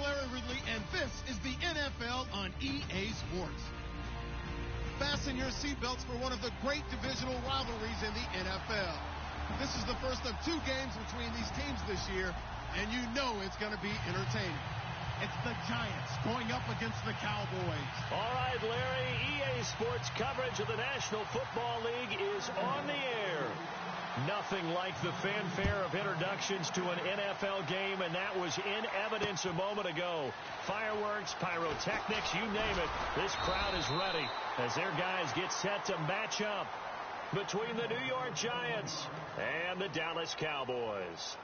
Larry Ridley, and this is the NFL on EA Sports. Fasten your seatbelts for one of the great divisional rivalries in the NFL. This is the first of 2 games between these teams this year, and you know it's going to be entertaining. It's the Giants going up against the Cowboys. All right, Larry, EA Sports coverage of the National Football League is on the air. Nothing like the fanfare of introductions to an NFL game, and that was in evidence a moment ago. Fireworks, pyrotechnics, you name it. This crowd is ready as their guys get set to match up between the New York Giants and the Dallas Cowboys.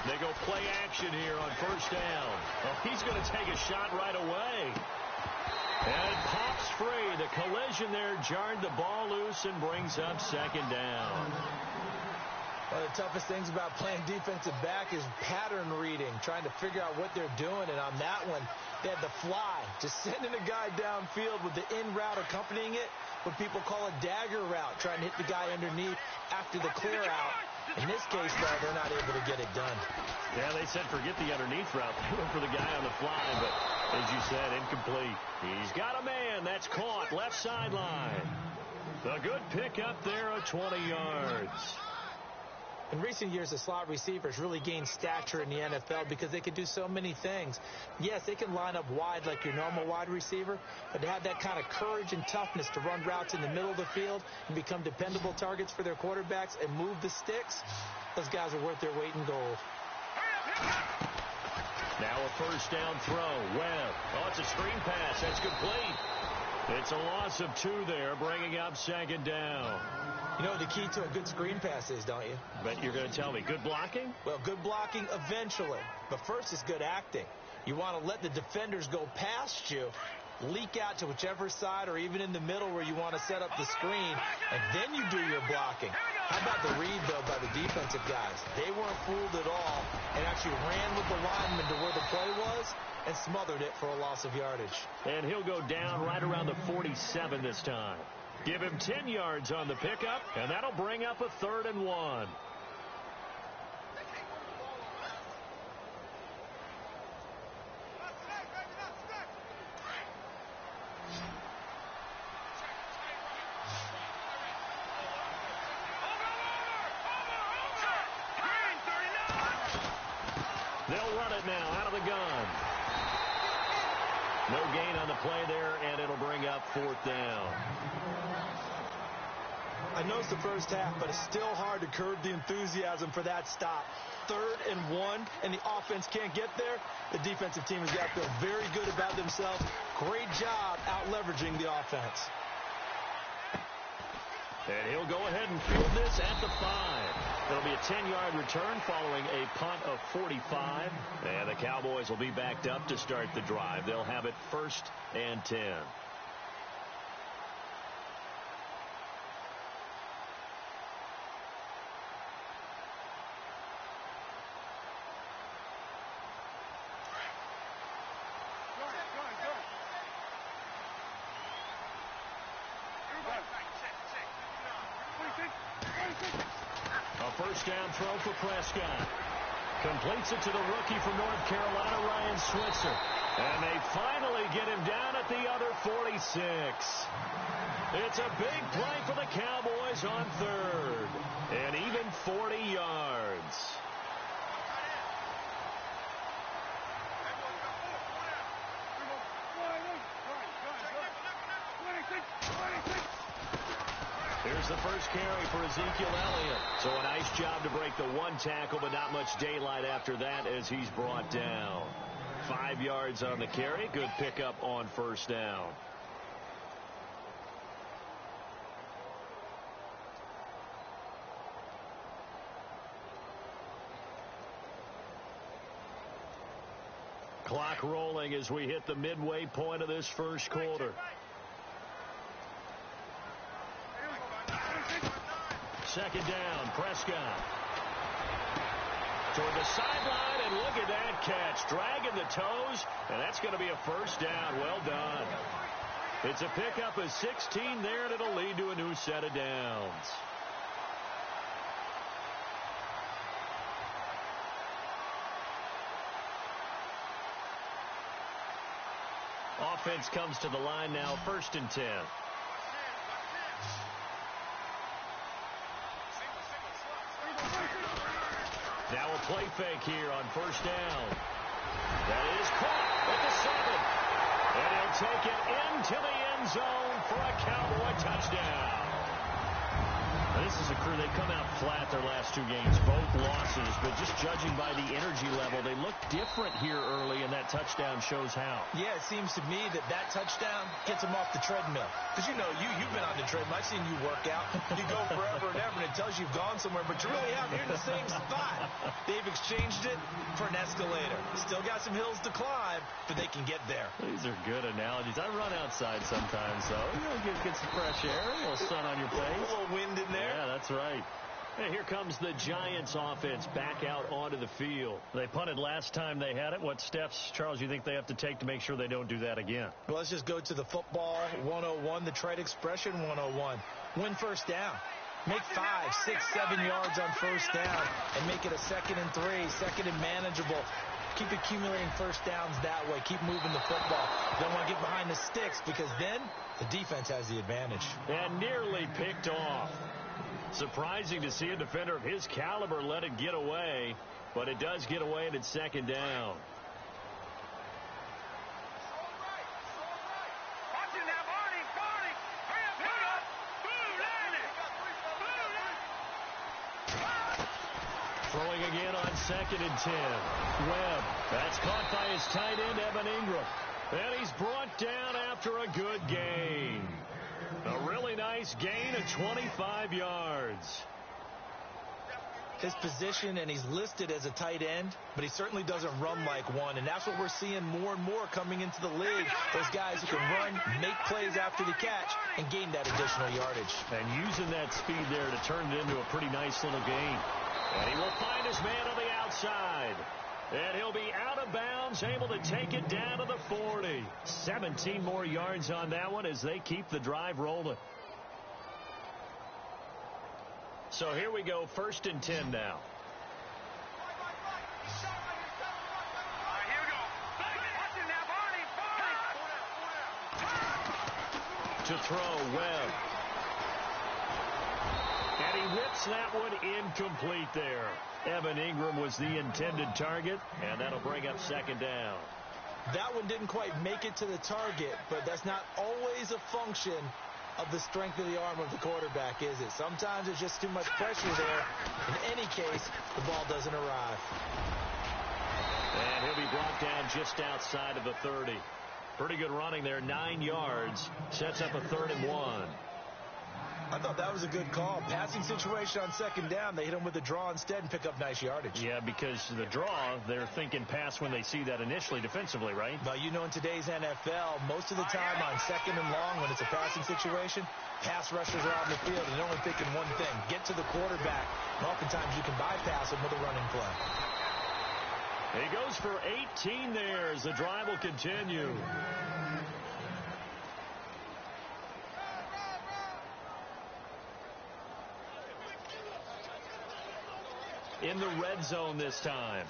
They go play action here on first down. Oh, he's going to take a shot right away. And it pops free. The collision there jarred the ball loose and brings up second down. One of the toughest things about playing defensive back is pattern reading, trying to figure out what they're doing. And on that one, they had the fly, just sending a guy downfield with the in route accompanying it, what people call a dagger route, trying to hit the guy underneath after the clear out. In this case, though, they're not able to get it done. Yeah, they said forget the underneath route. They went for the guy on the fly, but as you said, incomplete. He's got a man. That's caught left sideline. A good pickup there of 20 yards. In recent years, the slot receivers really gained stature in the NFL because they can do so many things. Yes, they can line up wide like your normal wide receiver, but to have that kind of courage and toughness to run routes in the middle of the field and become dependable targets for their quarterbacks and move the sticks, those guys are worth their weight in gold. Now a first down throw. Webb. Oh, it's a screen pass. That's complete. It's a loss of 2 there, bringing up second down. You know what the key to a good screen pass is, don't you? But you're going to tell me, good blocking? Well, good blocking eventually. But first is good acting. You want to let the defenders go past you, leak out to whichever side or even in the middle where you want to set up the screen, and then you do your blocking. How about the read, though, by the defensive guys? They weren't fooled at all and actually ran with the lineman to where the play was and smothered it for a loss of yardage. And he'll go down right around the 47 this time. Give him 10 yards on the pickup, and that'll bring up a 3rd and 1. They'll run it now out of the gun. No gain on the play there, and it'll bring up 4th down. I know it's the first half, but it's still hard to curb the enthusiasm for that stop. 3rd and 1, and the offense can't get there. The defensive team has got to feel very good about themselves. Great job out-leveraging the offense. And he'll go ahead and field this at the 5. It'll be a 10-yard return following a punt of 45. And the Cowboys will be backed up to start the drive. They'll have it 1st and 10. A first down throw for Prescott. Completes it to the rookie from North Carolina, Ryan Switzer. And they finally get him down at the other 46. It's a big play for the Cowboys on 3rd. And even 40 yards. Here's the first carry for Ezekiel Elliott. So a nice job to break the 1 tackle, but not much daylight after that as he's brought down. 5 yards on the carry. Good pickup on first down. Clock rolling as we hit the midway point of this first quarter. second down. Prescott toward the sideline, and look at that catch. Dragging the toes, and that's going to be a first down. Well done. It's a pickup of 16 there, and it'll lead to a new set of downs. Offense comes to the line now, 1st and 10. Now a play fake here on 1st down. That is caught at the 7. And he'll take it into the end zone for a Cowboy touchdown. Now, this is a crew, they come out flat their last 2 games, both losses, but just judging by the energy level, they look different here early, and that touchdown shows how. Yeah, it seems to me that touchdown gets them off the treadmill. Because, you know, you've been on the treadmill. I've seen you work out. You go forever and ever, and it tells you you've gone somewhere, but you really haven't. You're in the same spot. They've exchanged it for an escalator. Still got some hills to climb, but they can get there. These are good analogies. I run outside sometimes, so you know, get some fresh air, a little sun on your face. A little wind in there. Yeah, that's right. Hey, here comes the Giants offense back out onto the field. They punted last time they had it. What steps, Charles, you think they have to take to make sure they don't do that again? Well, let's just go to the football 101, the trade expression 101. Win first down. Make 5, 6, 7 yards on first down and make it a 2nd and 3, 2nd and manageable. Keep accumulating first downs that way. Keep moving the football. Don't want to get behind the sticks because then the defense has the advantage. And nearly picked off. Surprising to see a defender of his caliber let it get away, but it does get away and it's 2nd down. Throwing again on 2nd and 10. Webb, that's caught by his tight end, Evan Ingram. And he's brought down after a good gain. A really nice gain of 25 yards. His position, and he's listed as a tight end, but he certainly doesn't run like one, and that's what we're seeing more and more coming into the league. Those guys who can run, make plays after the catch, and gain that additional yardage. And using that speed there to turn it into a pretty nice little gain. And he will find his man on the outside. And he'll be out of bounds, able to take it down to the 40. 17 more yards on that one as they keep the drive rolling. So here we go, 1st and 10 now. To throw, Webb. And he whips that one incomplete there. Evan Ingram was the intended target, and that'll bring up 2nd down. That one didn't quite make it to the target, but that's not always a function of the strength of the arm of the quarterback, is it? Sometimes there's just too much pressure there. In any case, the ball doesn't arrive. And he'll be brought down just outside of the 30. Pretty good running there, 9 yards. Sets up a 3rd and 1. I thought that was a good call. Passing situation on 2nd down. They hit him with a draw instead and pick up nice yardage. Yeah, because the draw, they're thinking pass when they see that initially defensively, right? Well, you know, in today's NFL, most of the time on 2nd and long, when it's a passing situation, pass rushers are on the field, and they're only thinking one thing, get to the quarterback. And oftentimes you can bypass him with a running play. He goes for 18 there as the drive will continue. In the red zone this time.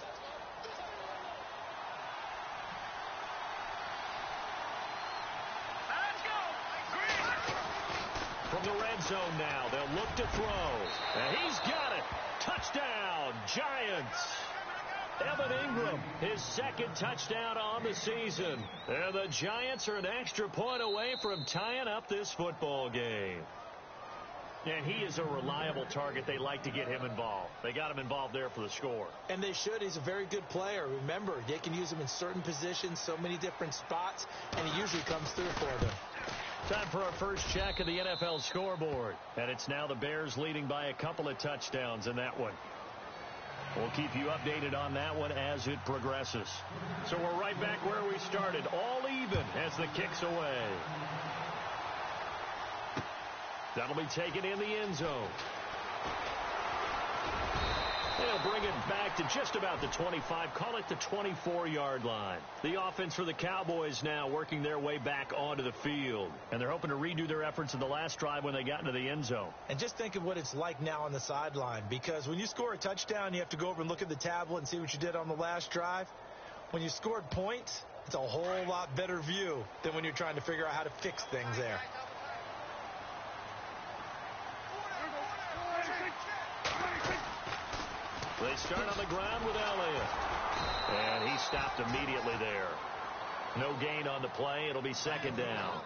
From the red zone now, they'll look to throw. And he's got it. Touchdown, Giants. Evan Ingram, his 2nd touchdown on the season. And the Giants are an extra point away from tying up this football game. And he is a reliable target. They like to get him involved. They got him involved there for the score. And they should. He's a very good player. Remember, they can use him in certain positions, so many different spots, and he usually comes through for them. Time for our first check of the NFL scoreboard. And it's now the Bears leading by a couple of touchdowns in that one. We'll keep you updated on that one as it progresses. So we're right back where we started. All even as the kick's away. That'll be taken in the end zone. They'll bring it back to just about the 25. Call it the 24-yard line. The offense for the Cowboys now working their way back onto the field. And they're hoping to redo their efforts in the last drive when they got into the end zone. And just think of what it's like now on the sideline. Because when you score a touchdown, you have to go over and look at the tablet and see what you did on the last drive. When you scored points, it's a whole lot better view than when you're trying to figure out how to fix things there. They start on the ground with Elliott. And he stopped immediately there. No gain on the play. It'll be second down.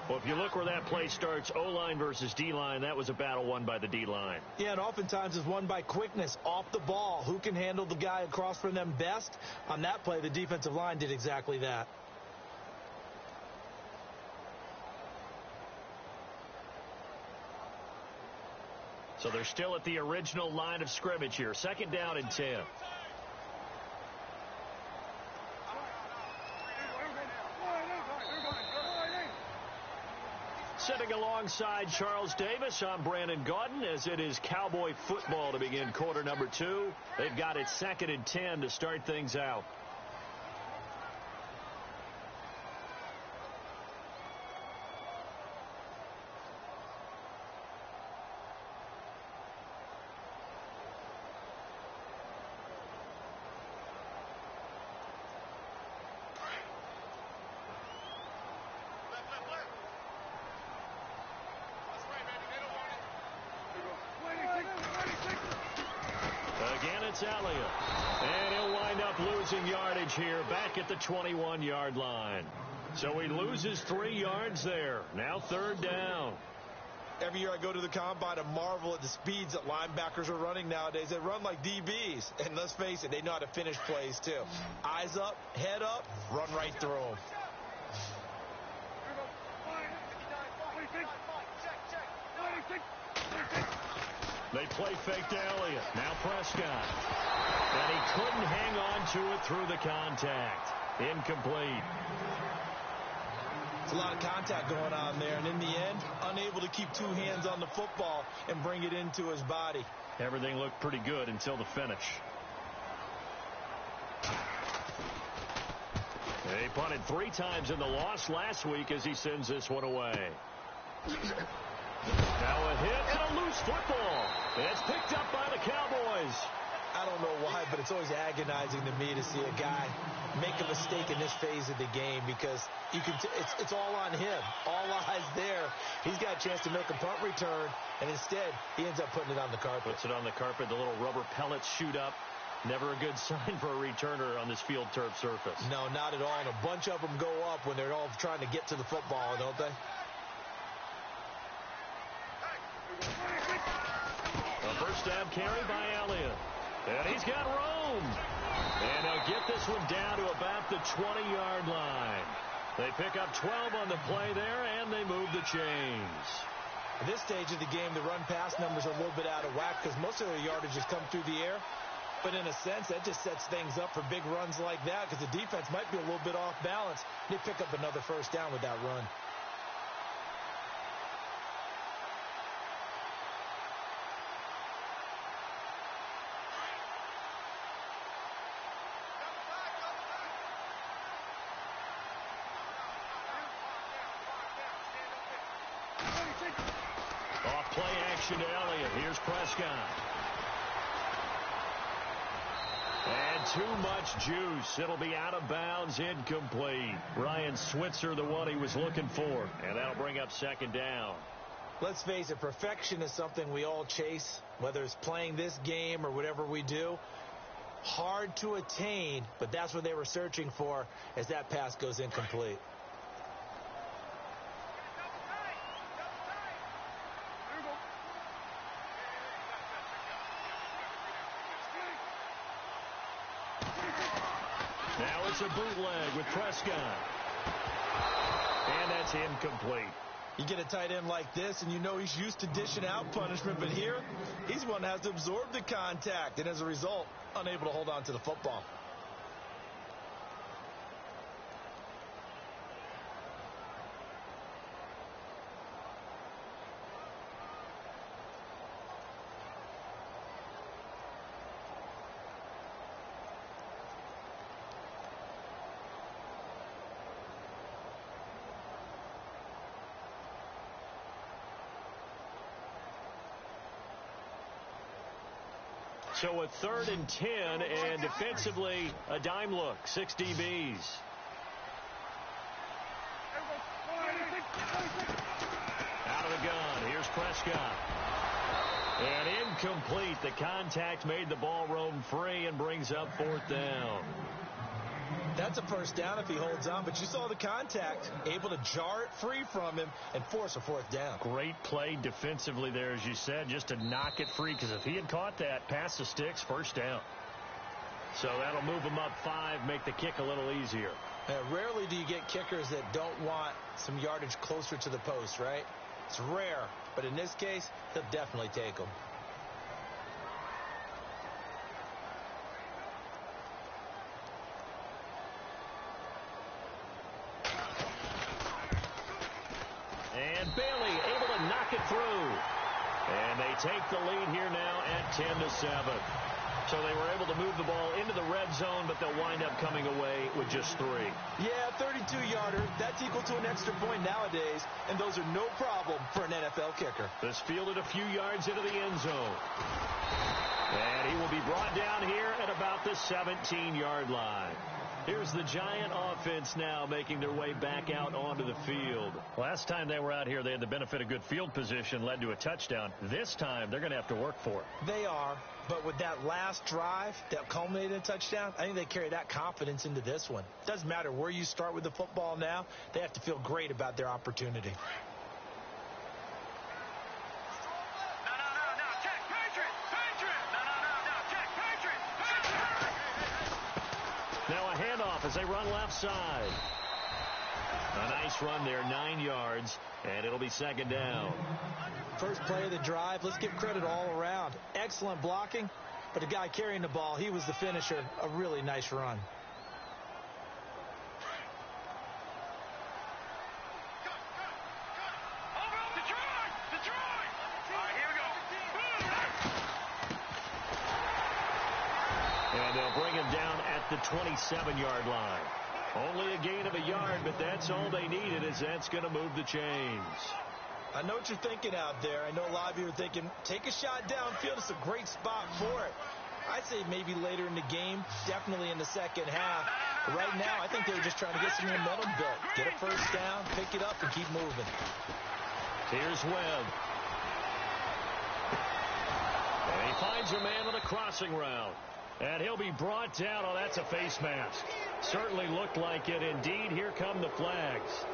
Well, if you look where that play starts, O-line versus D-line, that was a battle won by the D-line. Yeah, and oftentimes it's won by quickness, off the ball. Who can handle the guy across from them best? On that play, the defensive line did exactly that. So they're still at the original line of scrimmage here. Second down and 10. Sitting alongside Charles Davis, I'm Brandon Gaudin, as it is Cowboy football to begin quarter number 2. They've got it second and 10 to start things out. Again, it's Elliott. And he'll wind up losing yardage here back at the 21-yard line. So he loses 3 yards there. Now third down. Every year I go to the combine and marvel at the speeds that linebackers are running nowadays. They run like DBs. And let's face it, they know how to finish plays too. Eyes up, head up, run right through them. They play fake to Elliott. Now Prescott. And he couldn't hang on to it through the contact. Incomplete. It's a lot of contact going on there. And in the end, unable to keep 2 hands on the football and bring it into his body. Everything looked pretty good until the finish. They punted 3 times in the loss last week as he sends this one away. Now a hit and a loose football. It's picked up by the Cowboys. I don't know why, but it's always agonizing to me to see a guy make a mistake in this phase of the game, because you can it's all on him. All eyes there. He's got a chance to make a punt return, and instead he ends up putting it on the carpet. Puts it on the carpet. The little rubber pellets shoot up. Never a good sign for a returner on this field turf surface. No, not at all. And a bunch of them go up when they're all trying to get to the football, don't they? A first down carry by Elliott. And he's got room. And they'll get this one down to about the 20-yard line. They pick up 12 on the play there, and they move the chains. At this stage of the game, the run-pass numbers are a little bit out of whack because most of their yardage has come through the air. But in a sense, that just sets things up for big runs like that because the defense might be a little bit off balance. They pick up another first down with that run. Off play action to Elliott. Here's Prescott. And too much juice. It'll be out of bounds, incomplete. Ryan Switzer, the one he was looking for. And that'll bring up second down. Let's face it, perfection is something we all chase, whether it's playing this game or whatever we do. Hard to attain, but that's what they were searching for as that pass goes incomplete. Now it's a bootleg with Prescott. And that's incomplete. You get a tight end like this, and you know he's used to dishing out punishment, but here, he's the one that has to absorb the contact, and as a result, unable to hold on to the football. So a 3rd and 10, and defensively, a dime look, 6 DBs. Out of the gun, here's Prescott. And incomplete. The contact made the ball roam free and brings up 4th down. That's a first down if he holds on, but you saw the contact, able to jar it free from him and force a 4th down. Great play defensively there, as you said, just to knock it free, because if he had caught that, past the sticks, first down. So that'll move him up 5, make the kick a little easier. Rarely do you get kickers that don't want some yardage closer to the post, right? It's rare, but in this case, he'll definitely take them. And Bailey able to knock it through. And they take the lead here now at 10-7. So they were able to move the ball into the red zone, but they'll wind up coming away with just 3. Yeah, 32-yarder. That's equal to an extra point nowadays, and those are no problem for an NFL kicker. This fielded a few yards into the end zone. And he will be brought down here at about the 17-yard line. Here's the Giant offense now making their way back out onto the field. Last time they were out here, they had the benefit of good field position, led to a touchdown. This time, they're going to have to work for it. They are, but with that last drive that culminated in a touchdown, I think they carry that confidence into this one. Doesn't matter where you start with the football now, they have to feel great about their opportunity. Now a handoff as they run left side. A nice run there, 9 yards, and it'll be 2nd down. First play of the drive, let's give credit all around. Excellent blocking, but the guy carrying the ball, he was the finisher. A really nice run. And they'll bring him down at the 27-yard line. Only a gain of a yard, but that's all they needed, as that's going to move the chains. I know what you're thinking out there. I know a lot of you are thinking, take a shot downfield. It's a great spot for it. I'd say maybe later in the game, definitely in the second half. But right now, I think they were just trying to get some momentum built. Get a first down, pick it up, and keep moving. Here's Webb. And he finds a man on the crossing route. And he'll be brought down. Oh, that's a face mask. Certainly looked like it. Indeed, here come the flags.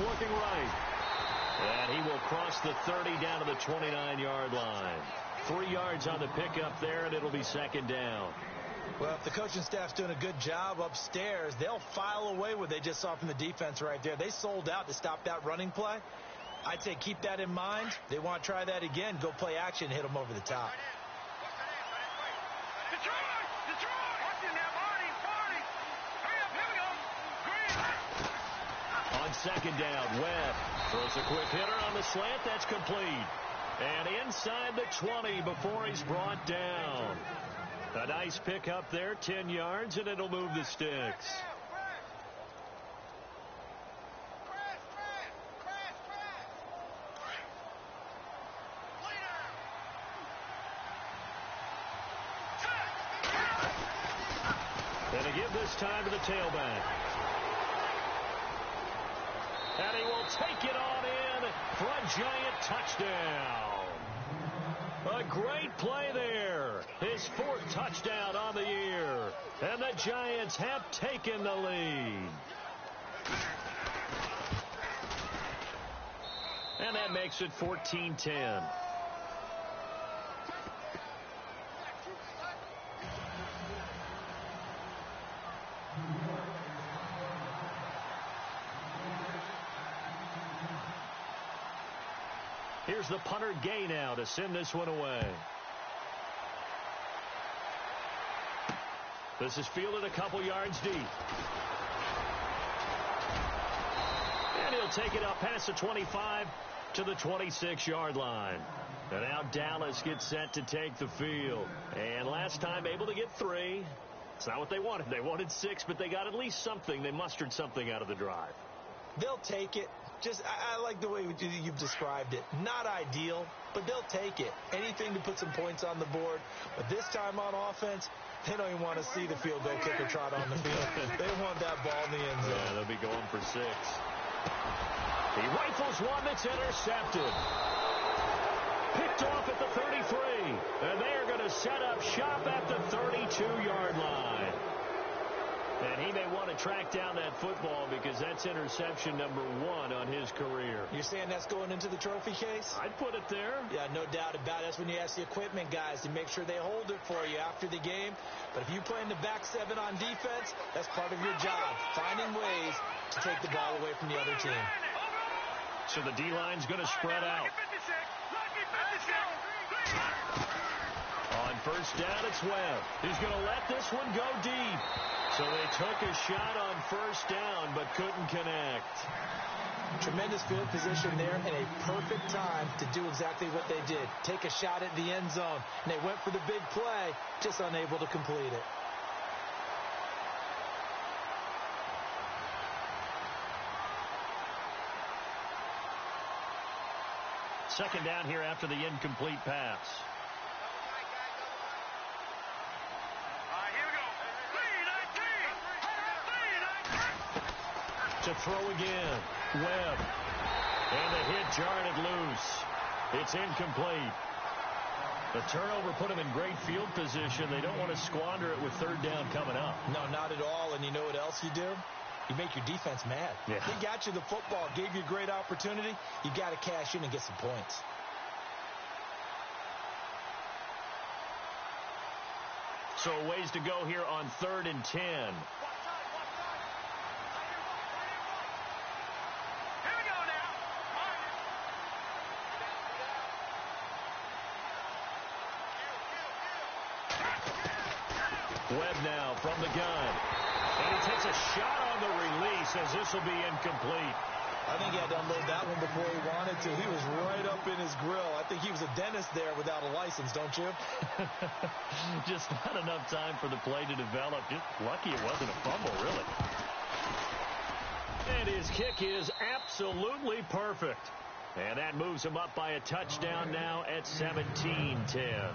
Looking right. And he will cross the 30 down to the 29-yard line. 3 yards on the pickup there, and it'll be 2nd down. Well, if the coaching staff's doing a good job upstairs, they'll file away what they just saw from the defense right there. They sold out to stop that running play. I'd say keep that in mind. They want to try that again. Go play action, hit them over the top. On 2nd down, Webb throws a quick hitter on the slant. That's complete. And inside the 20 before he's brought down. A nice pickup there, 10 yards, and it'll move the sticks. And a give this time to the tailback. And he will take it on in for a Giant touchdown. A great play there. His 4th touchdown on the year. And the Giants have taken the lead. And that makes it 14-10. Here's the punter Gay now to send this one away. This is fielded a couple yards deep. And he'll take it up past the 25 to the 26-yard line. And now Dallas gets set to take the field. And last time able to get 3. It's not what they wanted. They wanted 6, but they got at least something. They mustered something out of the drive. They'll take it. I like the way you've described it. Not ideal, but they'll take it. Anything to put some points on the board. But this time on offense, they don't even want to see the field goal kicker trot on the field. They want that ball in the end zone. Yeah, they'll be going for 6. He rifles one that's intercepted. Picked off at the 33. And they are going to set up shop at the 32-yard line. And he may want to track down that football because that's interception number 1 on his career. You're saying that's going into the trophy case? I'd put it there. Yeah, no doubt about it. That's when you ask the equipment guys to make sure they hold it for you after the game. But if you play in the back 7 on defense, that's part of your job, finding ways to take the ball away from the other team. So the D-line's going to spread out. On first down, it's Webb. He's going to let this one go deep. So they took a shot on first down, but couldn't connect. Tremendous field position there and a perfect time to do exactly what they did. Take a shot at the end zone. And they went for the big play, just unable to complete it. Second down here after the incomplete pass. To throw again. Webb. And the hit jarred it loose. It's incomplete. The turnover put them in great field position. They don't want to squander it with third down coming up. No, not at all. And you know what else you do? You make your defense mad. Yeah. They got you the football, gave you a great opportunity. You got to cash in and get some points. So ways to go here on 3rd and 10. Webb now from the gun. And he takes a shot on the release as this will be incomplete. I think he had to unload that one before he wanted to. He was right up in his grill. I think he was a dentist there without a license, don't you? Just not enough time for the play to develop. Just lucky it wasn't a fumble, really. And his kick is absolutely perfect. And that moves him up by a touchdown now at 17-10.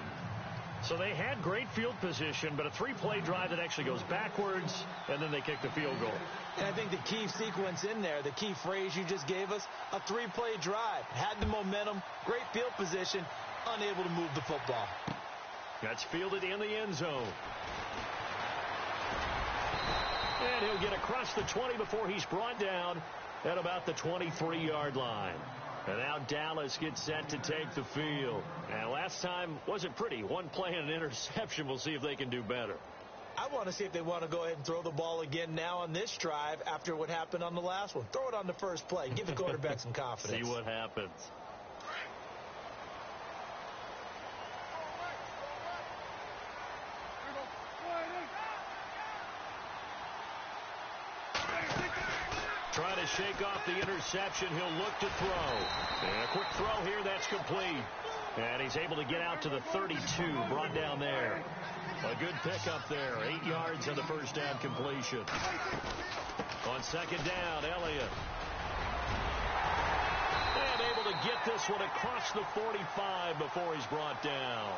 So they had great field position, but a 3-play drive that actually goes backwards, and then they kick the field goal. And I think the key sequence in there, the key phrase you just gave us, a 3-play drive. Had the momentum, great field position, unable to move the football. That's fielded in the end zone. And he'll get across the 20 before he's brought down at about the 23-yard line. And now Dallas gets set to take the field. And last time wasn't pretty. 1 play and an interception. We'll see if they can do better. I want to see if they want to go ahead and throw the ball again now on this drive after what happened on the last one. Throw it on the first play. Give the quarterback some confidence. See what happens. Trying to shake off the interception. He'll look to throw. And a quick throw here. That's complete. And he's able to get out to the 32. Brought down there. A good pickup there. 8 yards on the first down completion. On second down, Elliott. And able to get this one across the 45 before he's brought down.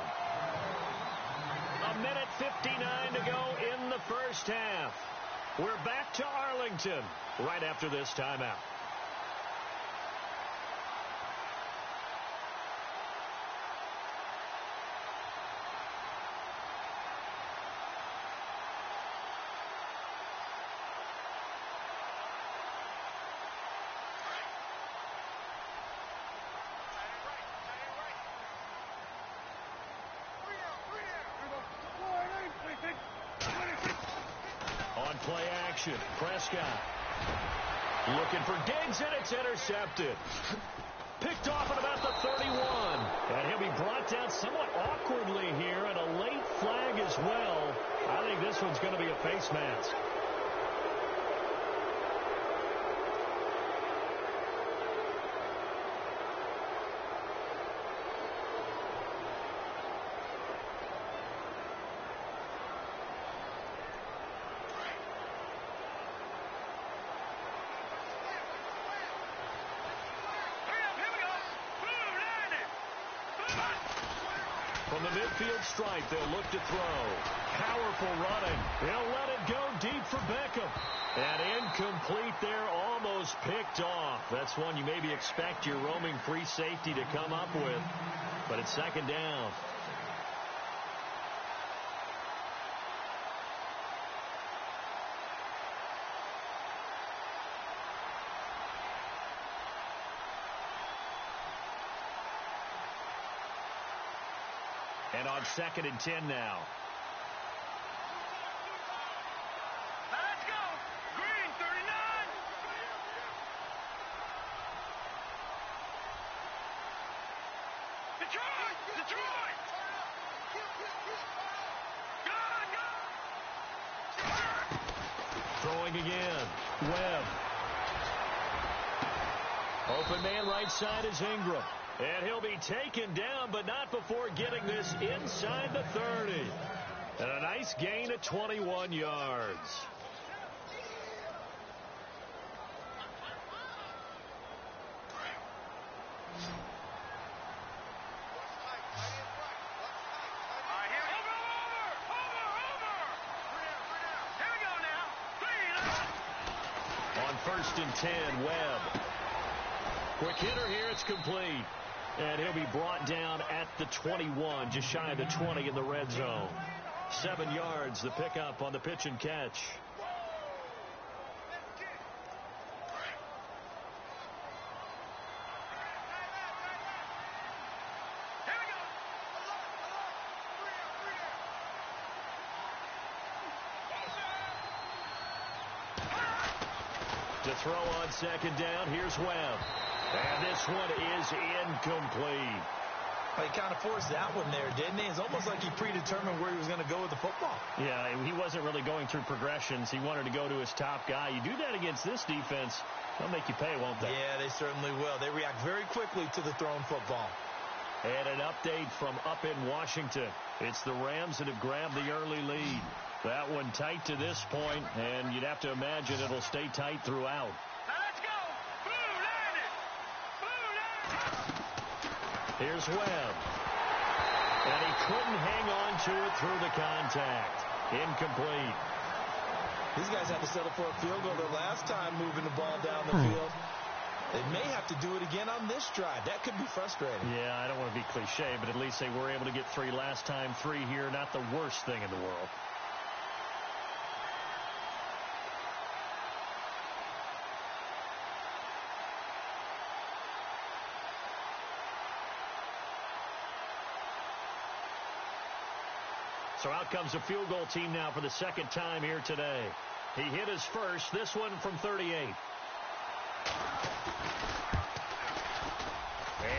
1:59 to go in the first half. We're back to Arlington right after this timeout. On play action, Prescott looking for Diggs, and it's intercepted. Picked off at about the 31. And he'll be brought down somewhat awkwardly here, and a late flag as well. I think this one's going to be a face mask. From the midfield stripe, they'll look to throw. Powerful running. He'll let it go deep for Beckham. And incomplete there, almost picked off. That's one you maybe expect your roaming free safety to come up with. But it's second down. And on 2nd and 10 now. Let's go. Green, 39. Detroit. Go. Throwing again. Webb. Open man right side is Ingram. And he'll be taken down, but not before getting this inside the 30. And a nice gain of 21 yards. On 1st and 10, Webb. Quick hitter here, it's complete. And he'll be brought down at the 21, just shy of the 20 in the red zone. 7 yards, the pickup on the pitch and catch. To throw on 2nd down, here's Webb. And this one is incomplete. Well, he kind of forced that one there, didn't he? It's almost like he predetermined where he was going to go with the football. Yeah, he wasn't really going through progressions. He wanted to go to his top guy. You do that against this defense, they'll make you pay, won't they? Yeah, they certainly will. They react very quickly to the thrown football. And an update from up in Washington. It's the Rams that have grabbed the early lead. That one tight to this point, and you'd have to imagine it'll stay tight throughout. Here's Webb. And he couldn't hang on to it through the contact. Incomplete. These guys had to settle for a field goal their last time moving the ball down the field. They may have to do it again on this drive. That could be frustrating. Yeah, I don't want to be cliche, but at least they were able to get 3 last time. 3 here, not the worst thing in the world. So out comes a field goal team now for the 2nd time here today. He hit his first, this one from 38.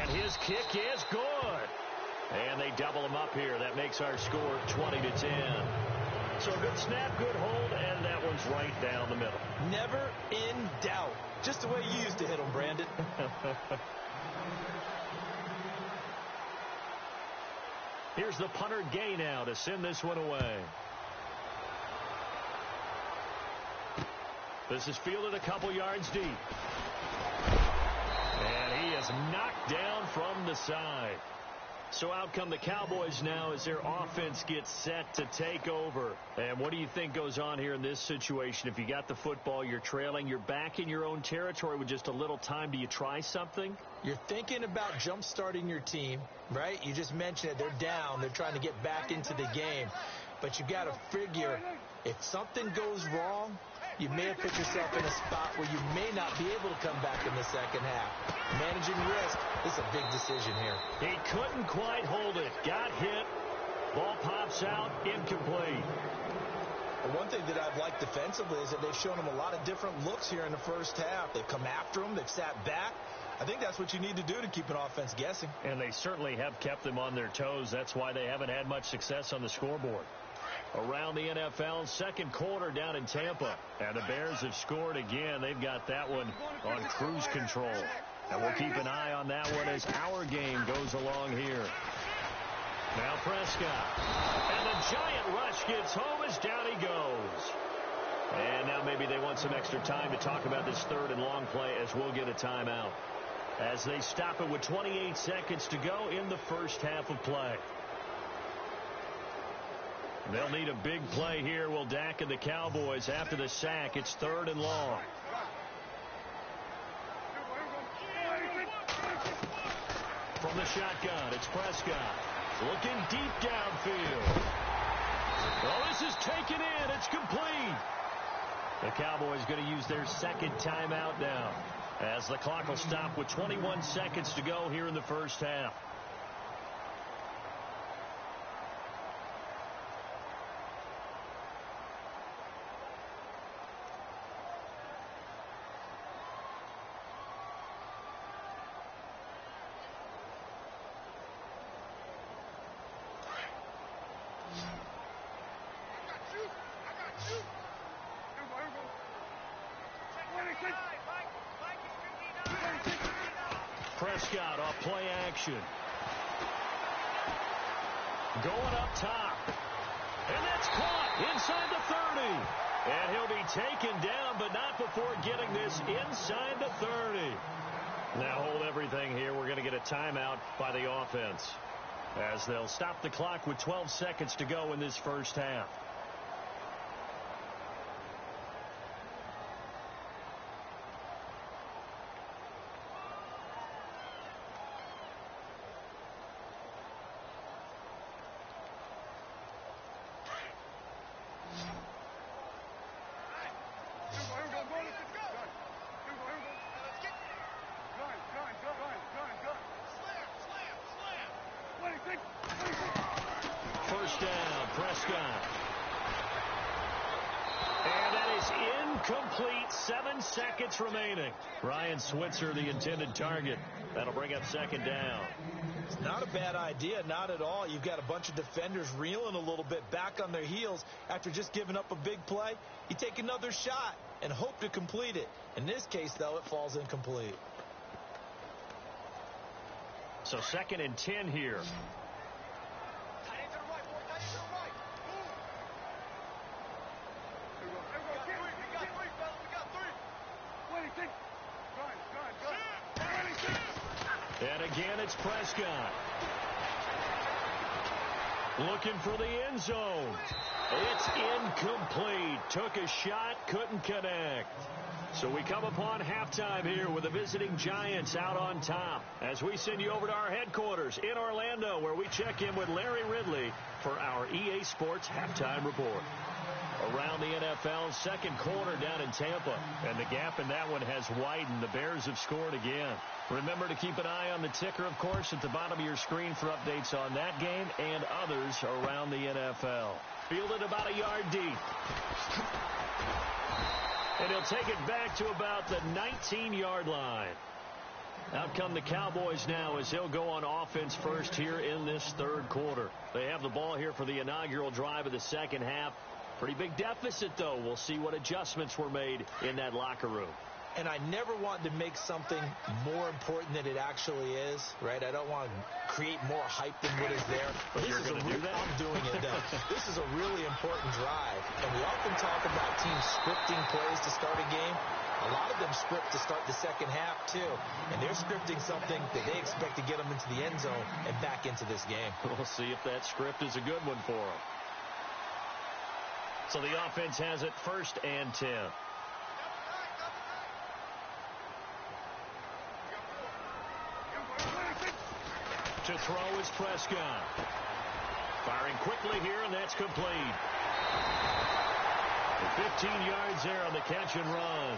And his kick is good. And they double him up here. That makes our score 20-10. So a good snap, good hold, and that one's right down the middle. Never in doubt. Just the way you used to hit them, Brandon. Here's the punter Gay now to send this one away. This is fielded a couple yards deep. And he is knocked down from the side. So out come the Cowboys now as their offense gets set to take over. And what do you think goes on here in this situation? If you got the football, you're trailing, you're back in your own territory with just a little time. Do you try something? You're thinking about jump-starting your team, right? You just mentioned it. They're down. They're trying to get back into the game. But you got to figure if something goes wrong, you may have put yourself in a spot where you may not be able to come back in the second half. Managing risk is a big decision here. He couldn't quite hold it. Got hit. Ball pops out. Incomplete. Well, one thing that I've liked defensively is that they've shown him a lot of different looks here in the first half. They've come after him. They've sat back. I think that's what you need to do to keep an offense guessing. And they certainly have kept them on their toes. That's why they haven't had much success on the scoreboard. Around the NFL, second quarter down in Tampa. And the Bears have scored again. They've got that one on cruise control. And we'll keep an eye on that one as our game goes along here. Now Prescott. And the giant rush gets home as down he goes. And now maybe they want some extra time to talk about this third and long play as we'll get a timeout. As they stop it with 28 seconds to go in the first half of play. They'll need a big play here. Will Dak and the Cowboys after the sack. It's third and long. From the shotgun, it's Prescott. Looking deep downfield. Oh, this is taken in. It's complete. The Cowboys going to use their second timeout now. As the clock will stop with 21 seconds to go here in the first half. Prescott off play action. Going up top. And that's caught inside the 30. And he'll be taken down, but not before getting this inside the 30. Now hold everything here. We're going to get a timeout by the offense. As they'll stop the clock with 12 seconds to go in this first half. First down, Prescott. And that is incomplete. 7 seconds remaining. Ryan Switzer, the intended target. That'll bring up second down. It's not a bad idea, not at all. You've got a bunch of defenders reeling a little bit back on their heels after just giving up a big play. You take another shot and hope to complete it. In this case, though, it falls incomplete. So second and 10 here. And again, it's Prescott. Looking for the end zone. It's incomplete. Took a shot, couldn't connect. So we come upon halftime here with the visiting Giants out on top as we send you over to our headquarters in Orlando, where we check in with Larry Ridley for our EA Sports Halftime Report. Around the NFL, second quarter down in Tampa, and the gap in that one has widened. The Bears have scored again. Remember to keep an eye on the ticker, of course, at the bottom of your screen for updates on that game and others around the NFL. Fielded about a yard deep. And he'll take it back to about the 19-yard line. Out come the Cowboys now as they'll go on offense first here in this third quarter. They have the ball here for the inaugural drive of the second half. Pretty big deficit, though. We'll see what adjustments were made in that locker room. And I never want to make something more important than it actually is, right? I don't want to create more hype than what is there. But You're going to do that? I'm doing it, though. This is a really important drive. And we often talk about teams scripting plays to start a game. A lot of them script to start the second half, too. And they're scripting something that they expect to get them into the end zone and back into this game. We'll see if that script is a good one for them. So the offense has it first and 10. To throw is Prescott. Firing quickly here, and that's complete. 15 yards there on the catch and run.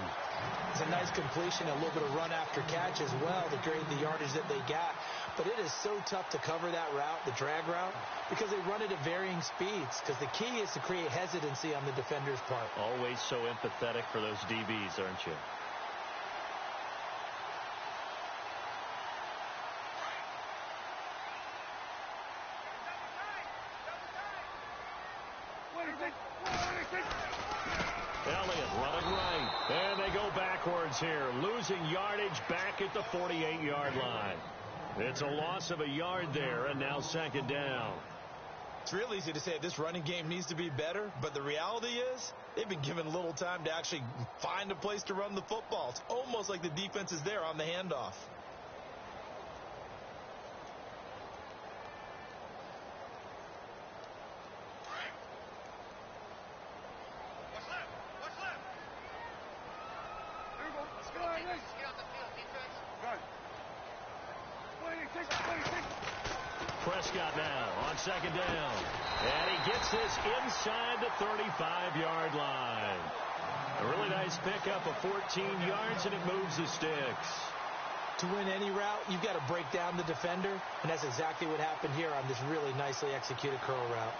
It's a nice completion, a little bit of run after catch as well to grade the yardage that they got. But it is so tough to cover that route, the drag route, because they run it at varying speeds. Because the key is to create hesitancy on the defender's part. Always so empathetic for those DBs, aren't you? Elliott running right. And they go backwards here, losing yardage back at the 48-yard line. It's a loss of a yard there, and now second down. It's real easy to say this running game needs to be better, but the reality is they've been given little time to actually find a place to run the football. It's almost like the defense is there on the handoff. Prescott now on second down. And he gets this inside the 35-yard line. A really nice pickup of 14 yards, and it moves the sticks. To win any route, you've got to break down the defender, and that's exactly what happened here on this really nicely executed curl route.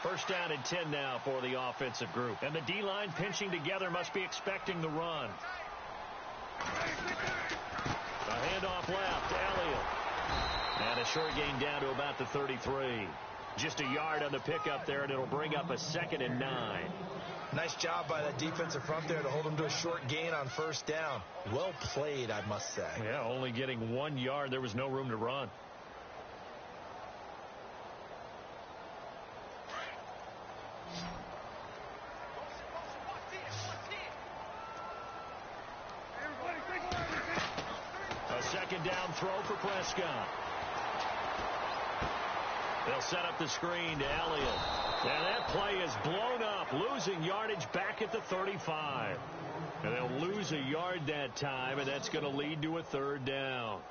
First down and 10 now for the offensive group. And the D-line pinching together must be expecting the run. A handoff left, Elliott. And a short gain down to about the 33. Just a yard on the pickup there, and it'll bring up a 2nd and 9. Nice job by that defensive front there to hold him to a short gain on first down. Well played, I must say. Yeah, only getting 1 yard. There was no room to run. Second down throw for Prescott. They'll set up the screen to Elliott. And that play is blown up, losing yardage back at the 35. And they'll lose a yard that time, and that's going to lead to a third down.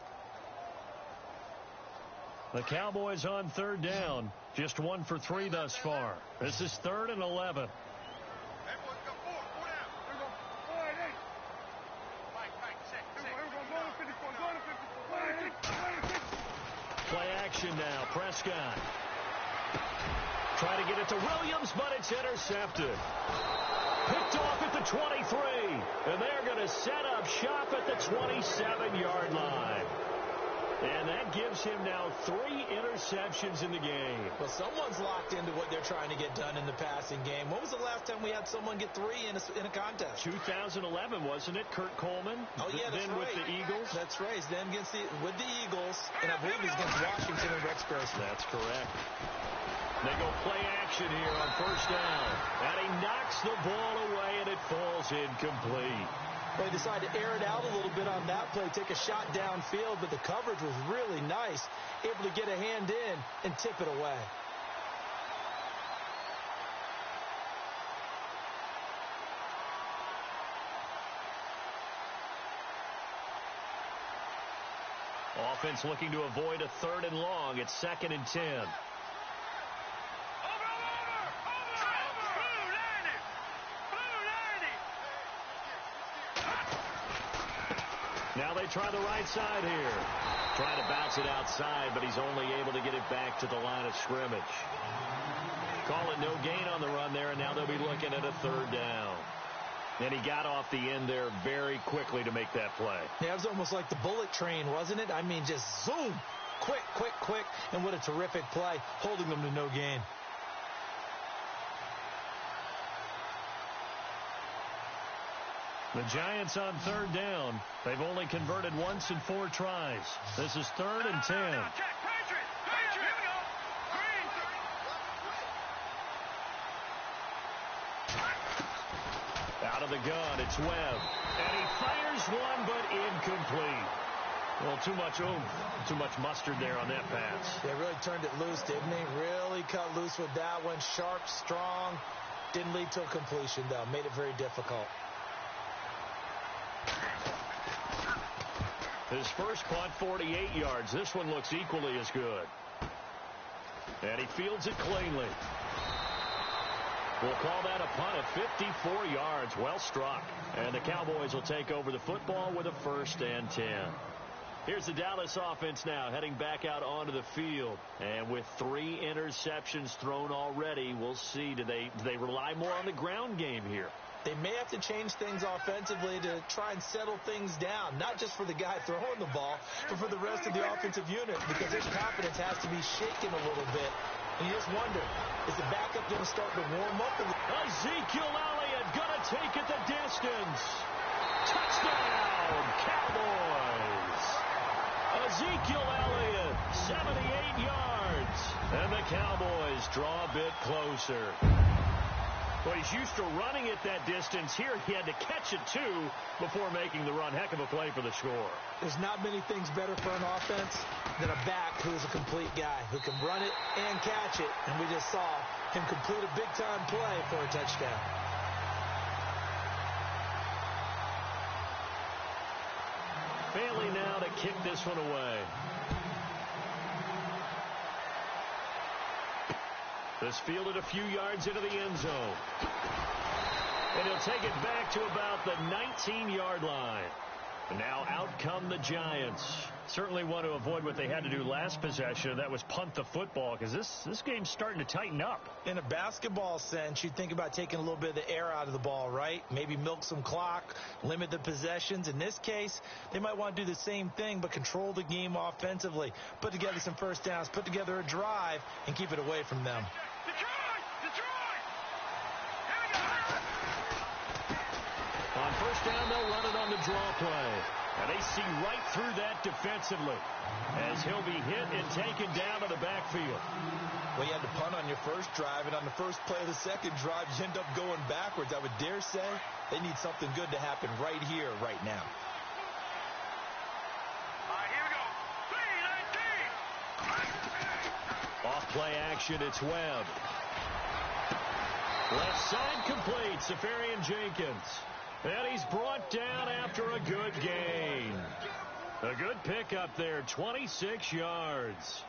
The Cowboys on third down, just 1 for 3 thus far. This is 3rd and 11. Play action now. Prescott. Try to get it to Williams, but it's intercepted. Picked off at the 23. And they're going to set up shop at the 27-yard line. And that gives him now 3 interceptions in the game. Well, someone's locked into what they're trying to get done in the passing game. When was the last time we had someone get 3 in a contest? 2011, wasn't it? Kurt Coleman? Oh, yeah, that's then right. with the Eagles? That's right. Then with the Eagles, and I believe it was against Washington and Rex Grossman. That's correct. They go play action here on first down. And he knocks the ball away, and it falls incomplete. They decided to air it out a little bit on that play, take a shot downfield, but the coverage was really nice, able to get a hand in and tip it away. Offense looking to avoid a 3rd and long. It's 2nd and 10. Now they try the right side here. Trying to bounce it outside, but he's only able to get it back to the line of scrimmage. Call it no gain on the run there, and now they'll be looking at a 3rd down. And he got off the end there very quickly to make that play. Yeah, it was almost like the bullet train, wasn't it? I mean, just zoom. Quick, quick, quick. And what a terrific play, holding them to no gain. The Giants on 3rd down. They've only converted once in 4 tries. This is 3rd and 10. Out of the gun, it's Webb. And he fires one, but incomplete. Well, too much oomph, too much mustard there on that pass. They really turned it loose, didn't they? Really cut loose with that one. Sharp, strong. Didn't lead to a completion, though. Made it very difficult. His first punt, 48 yards. This one looks equally as good. And he fields it cleanly. We'll call that a punt of 54 yards. Well struck. And the Cowboys will take over the football with a 1st and 10. Here's the Dallas offense now heading back out onto the field. And with 3 interceptions thrown already, we'll see. Do they rely more on the ground game here? They may have to change things offensively to try and settle things down, not just for the guy throwing the ball, but for the rest of the offensive unit, because his confidence has to be shaken a little bit. And you just wonder, is the backup going to start to warm up? Ezekiel Elliott going to take it the distance. Touchdown, Cowboys. Ezekiel Elliott, 78 yards. And the Cowboys draw a bit closer. Well, he's used to running it that distance. Here he had to catch it, too, before making the run. Heck of a play for the score. There's not many things better for an offense than a back who's a complete guy, who can run it and catch it. And we just saw him complete a big-time play for a touchdown. Bailey now to kick this one away. This fielded a few yards into the end zone. And he'll take it back to about the 19-yard line. And now out come the Giants. Certainly want to avoid what they had to do last possession. That was punt the football, because this game's starting to tighten up. In a basketball sense, you think about taking a little bit of the air out of the ball, right? Maybe milk some clock, limit the possessions. In this case, they might want to do the same thing, but control the game offensively. Put together some first downs, put together a drive, and keep it away from them. On first down, they'll run it on the draw play. And they see right through that defensively as he'll be hit and taken down to the backfield. Well, you had to punt on your first drive, and on the first play of the second drive, you end up going backwards. I would dare say they need something good to happen right here, right now. All right, here we go. 3-19. Off play action, it's Webb. Left side complete, Safarian Jenkins. And he's brought down after a good gain. A good pickup there, 26 yards.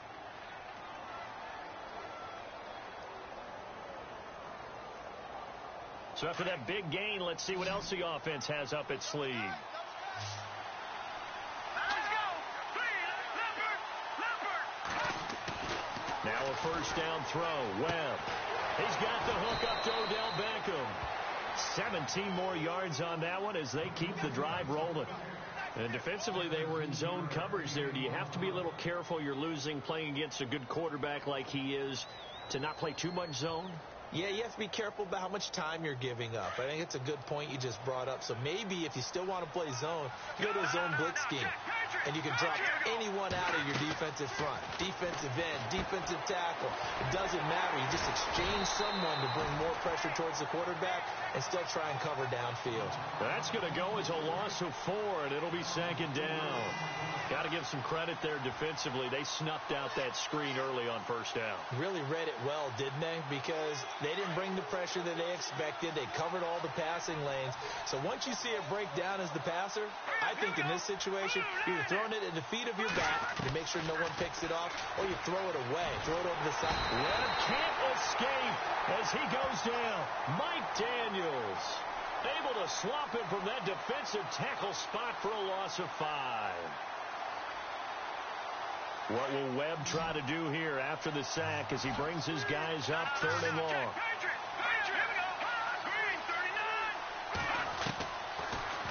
So after that big gain, let's see what else the offense has up its sleeve. Let's go. Leopard. Now a first down throw. Webb. He's got the hook up to Odell Beckham. 17 more yards on that one as they keep the drive rolling. And defensively, they were in zone coverage there. Do you have to be a little careful? You're losing playing against a good quarterback like he is to not play too much zone? Yeah, you have to be careful about how much time you're giving up. I think it's a good point you just brought up. So maybe if you still want to play zone, you go to a zone blitz scheme. And you can drop anyone out of your defensive front. Defensive end, defensive tackle. It doesn't matter. You just exchange someone to bring more pressure towards the quarterback and still try and cover downfield. That's going to go as a loss of 4, and it'll be second down. Got to give some credit there defensively. They snuffed out that screen early on first down. Really read it well, didn't they? Because they didn't bring the pressure that they expected. They covered all the passing lanes. So once you see it break down as the passer, I think in this situation, you're either throwing it at the feet of your back to make sure no one picks it off, or you throw it away. Throw it over the side. Webb can't escape as he goes down. Mike Daniels able to swap him from that defensive tackle spot for a loss of 5. What will Webb try to do here after the sack as he brings his guys up 3rd and long?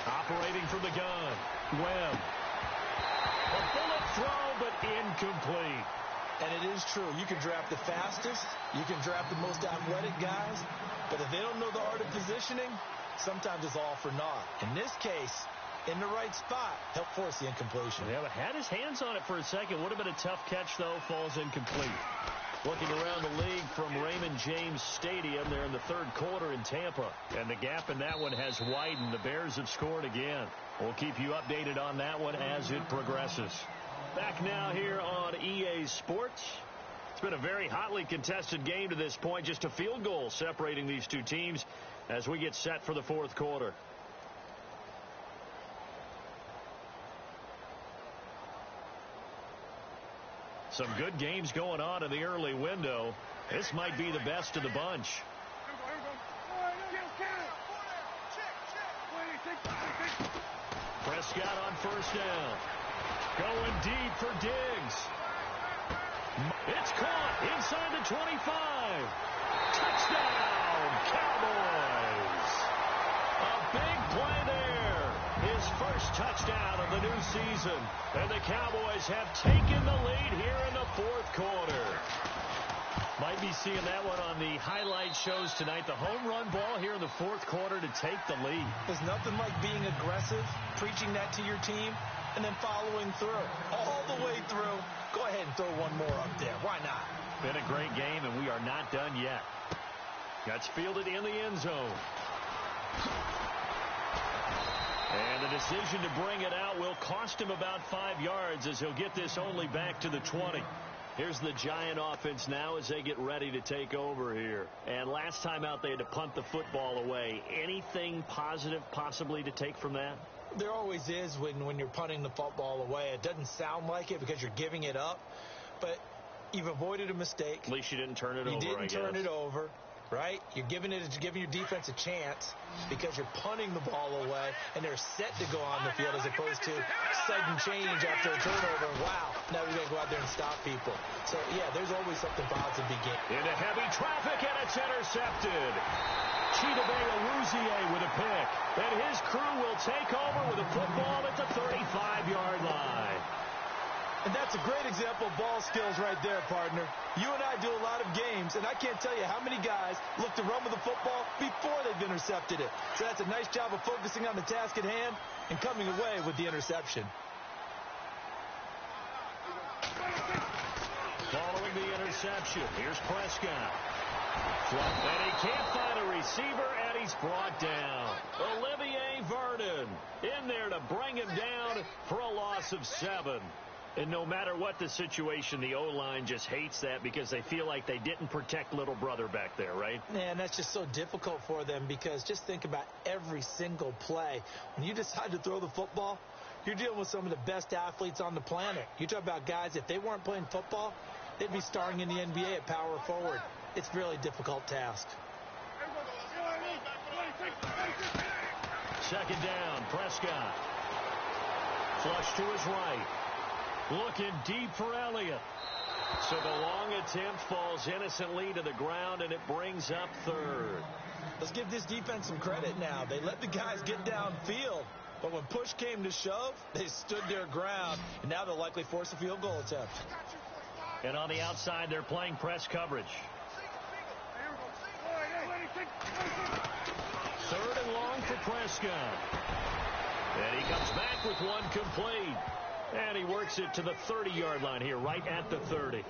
Operating from the gun, Webb. A bullet throw, but incomplete. And it is true. You can draft the fastest. You can draft the most athletic guys. But if they don't know the art of positioning, sometimes it's all for naught. In this case, in the right spot, help force the incompletion. Yeah, but had his hands on it for a second. Would have been a tough catch, though. Falls incomplete. Looking around the league from Raymond James Stadium there in the 3rd quarter in Tampa. And the gap in that one has widened. The Bears have scored again. We'll keep you updated on that one as it progresses. Back now here on EA Sports. It's been a very hotly contested game to this point. Just a field goal separating these two teams as we get set for the 4th quarter. Some good games going on in the early window. This might be the best of the bunch. Prescott on first down. Going deep for Diggs. It's caught inside the 25. Touchdown, Cowboys. touchdown of the new season. And the Cowboys have taken the lead here in the fourth quarter. Might be seeing that one on the highlight shows tonight. The home run ball here in the fourth quarter to take the lead. There's nothing like being aggressive, preaching that to your team, and then following through. All the way through. Go ahead and throw one more up there. Why not? Been a great game, and we are not done yet. That's fielded in the end zone. And the decision to bring it out will cost him about 5 yards as he'll get this only back to the 20. Here's the Giant offense now as they get ready to take over here. And last time out they had to punt the football away. Anything positive possibly to take from that? There always is when you're punting the football away. It doesn't sound like it because you're giving it up, but you've avoided a mistake. At least you didn't turn it over, You didn't turn it over, right? You're giving your defense a chance because you're punting the ball away, and they're set to go on the field as opposed to sudden change after a turnover. Wow, now we got to go out there and stop people. So, yeah, there's always something positive to get. Into heavy traffic, and it's intercepted. Chidobe Awuzie with a pick. And his crew will take over with a football at the 35-yard line. And that's a great example of ball skills right there, partner. You and I do a lot of games, and I can't tell you how many guys look to run with the football before they've intercepted it. So that's a nice job of focusing on the task at hand and coming away with the interception. Following the interception, here's Prescott. And he can't find a receiver, and he's brought down. Olivier Vernon in there to bring him down for a loss of 7. And no matter what the situation, the O-line just hates that because they feel like they didn't protect little brother back there, right? Man, that's just so difficult for them because just think about every single play. When you decide to throw the football, you're dealing with some of the best athletes on the planet. You talk about guys, if they weren't playing football, they'd be starring in the NBA at power forward. It's a really difficult task. Second down, Prescott. Flush to his right. Looking deep for Elliott. So the long attempt falls innocently to the ground, and it brings up third. Let's give this defense some credit now. They let the guys get downfield, but when push came to shove, they stood their ground, and now they'll likely force a field goal attempt. And on the outside, they're playing press coverage. Third and long for Prescott. And he comes back with one complete. And he works it to the 30-yard line here, right at the 30.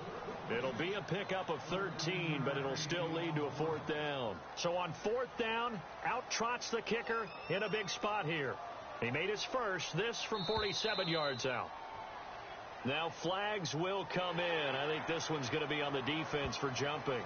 It'll be a pickup of 13, but it'll still lead to a fourth down. So on fourth down, out trots the kicker in a big spot here. He made his first, this from 47 yards out. Now flags will come in. I think this one's going to be on the defense for jumping.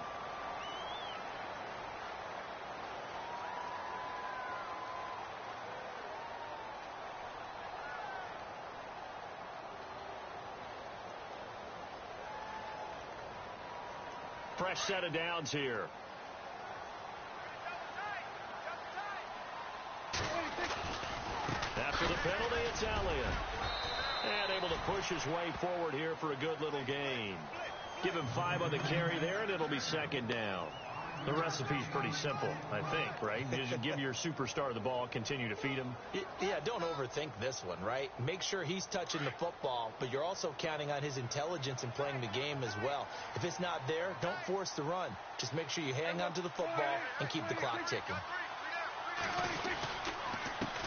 Fresh set of downs here. After the penalty, it's Elliott. And able to push his way forward here for a good little gain. Give him 5 on the carry there, and it'll be second down. The recipe's pretty simple, I think, right? Just give your superstar the ball, continue to feed him. Yeah, don't overthink this one, right? Make sure he's touching the football, but you're also counting on his intelligence in playing the game as well. If it's not there, don't force the run. Just make sure you hang on to the football and keep the clock ticking.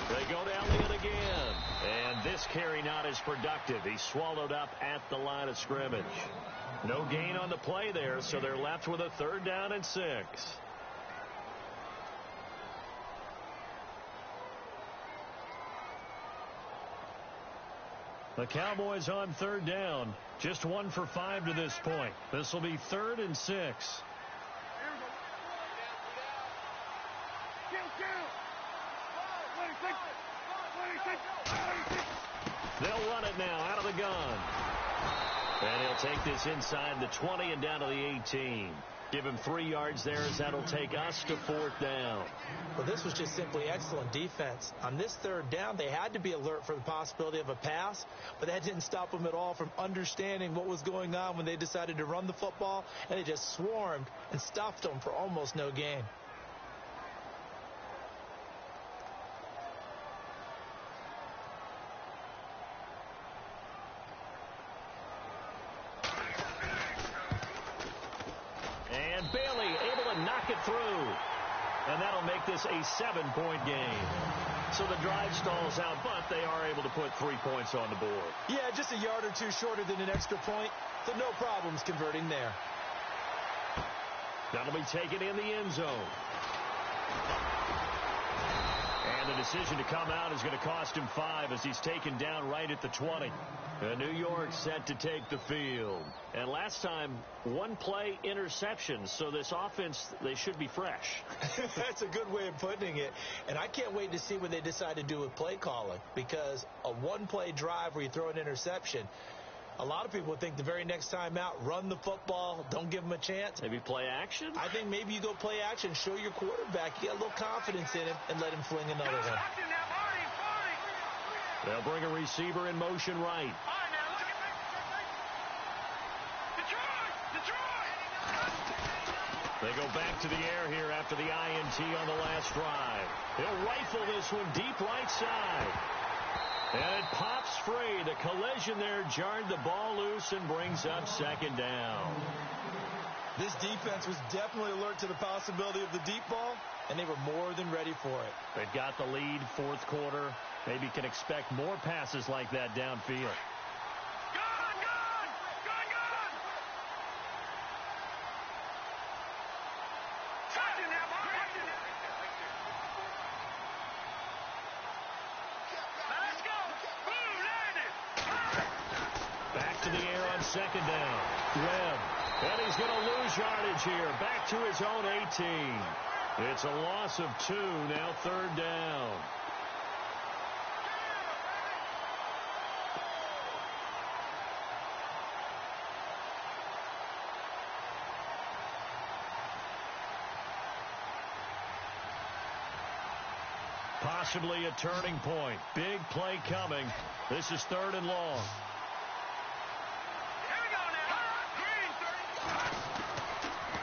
They go to Elliott again. And this carry not as productive. He's swallowed up at the line of scrimmage. No gain on the play there, so they're left with a third down and 6. The Cowboys on third down. Just 1 for 5 to this point. This will be 3rd and 6. They'll run it now out of the gun. And he'll take this inside the 20 and down to the 18. Give him 3 yards there as that'll take us to 4th down. Well, this was just simply excellent defense. On this third down, they had to be alert for the possibility of a pass, but that didn't stop them at all from understanding what was going on when they decided to run the football, and they just swarmed and stuffed them for almost no gain. through. And that'll make this a 7-point game. So the drive stalls out, but they are able to put 3 points on the board. Yeah, just a yard or two shorter than an extra point, so no problems converting there. That'll be taken in the end zone. And the decision to come out is going to cost him 5 as he's taken down right at the 20. New York set to take the field. And last time, 1-play interception. So this offense, they should be fresh. That's a good way of putting it. And I can't wait to see what they decide to do with play calling. Because a 1-play drive where you throw an interception, a lot of people think the very next time out, run the football, don't give them a chance. Maybe play action? I think maybe you go play action, show your quarterback, you get a little confidence in him, and let him fling another one. They'll bring a receiver in motion right. They go back to the air here after the INT on the last drive. He'll rifle this one deep right side. And it pops free. The collision there jarred the ball loose and brings up second down. This defense was definitely alert to the possibility of the deep ball, and they were more than ready for it. They've got the lead, fourth quarter. Maybe can expect more passes like that downfield. Back to the air on second down. Webb. And he's going to lose yardage here. Back to his own 18. It's a loss of 2. Now third down. Possibly a turning point. Big play coming. This is third and long.